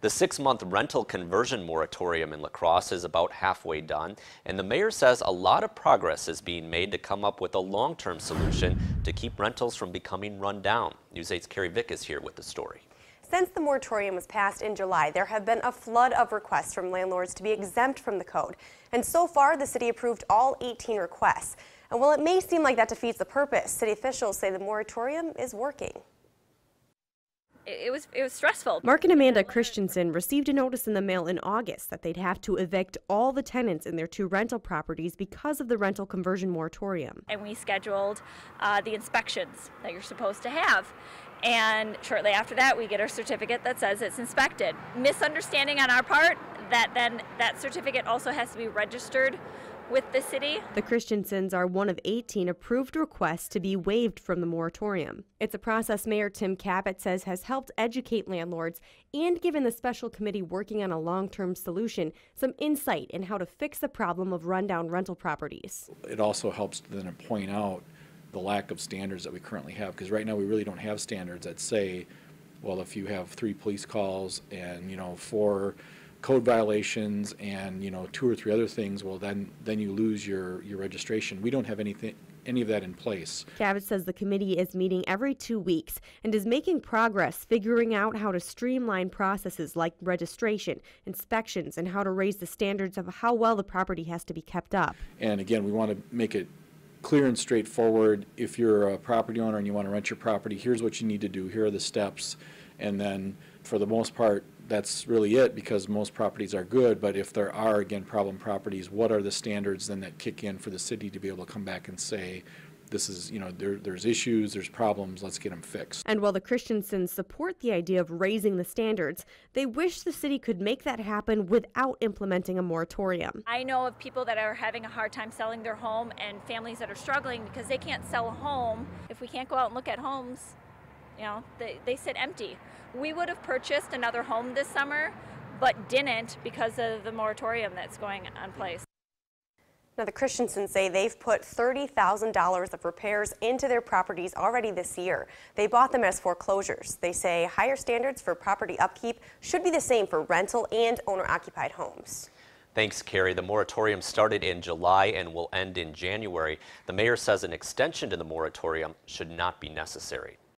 The 6-month rental conversion moratorium in La Crosse is about halfway done, and the mayor says a lot of progress is being made to come up with a long-term solution to keep rentals from becoming run down. News 8's Carrie Vick is here with the story. Since the moratorium was passed in July, there have been a flood of requests from landlords to be exempt from the code. And so far, the city approved all 18 requests. And while it may seem like that defeats the purpose, city officials say the moratorium is working. It was stressful. Mark and Amanda Christensen received a notice in the mail in August that they'd have to evict all the tenants in their 2 rental properties because of the rental conversion moratorium. And we scheduled the inspections that you're supposed to have. And shortly after that, we get our certificate that says it's inspected. Misunderstanding on our part that then that certificate also has to be registered with the city. The Christensens are one of 18 approved requests to be waived from the moratorium. It's a process Mayor Tim Cabot says has helped educate landlords and given the special committee working on a long-term solution some insight in how to fix the problem of rundown rental properties. It also helps to then point out the lack of standards that we currently have, because right now we really don't have standards that say, well, if you have 3 police calls and 4 code violations and 2 or 3 other things, well then you lose your registration. We don't have any of that in place. Cabot says the committee is meeting every 2 weeks and is making progress figuring out how to streamline processes like registration, inspections, and how to raise the standards of how well the property has to be kept up. And again, we want to make it clear and straightforward. If you're a property owner and you want to rent your property, here's what you need to do, here are the steps, and then for the most part that's really it, because most properties are good. But if there are, again, problem properties, what are the standards then that kick in for the city to be able to come back and say, this is, there's issues, there's problems, let's get them fixed. And while the Christensens support the idea of raising the standards, they wish the city could make that happen without implementing a moratorium. I know of people that are having a hard time selling their home and families that are struggling because they can't sell a home. If we can't go out and look at homes, they sit empty. We would have purchased another home this summer, but didn't because of the moratorium that's going on place. Now, the Christensens say they've put $30,000 of repairs into their properties already this year. They bought them as foreclosures. They say higher standards for property upkeep should be the same for rental and owner-occupied homes. Thanks, Carrie. The moratorium started in July and will end in January. The mayor says an extension to the moratorium should not be necessary.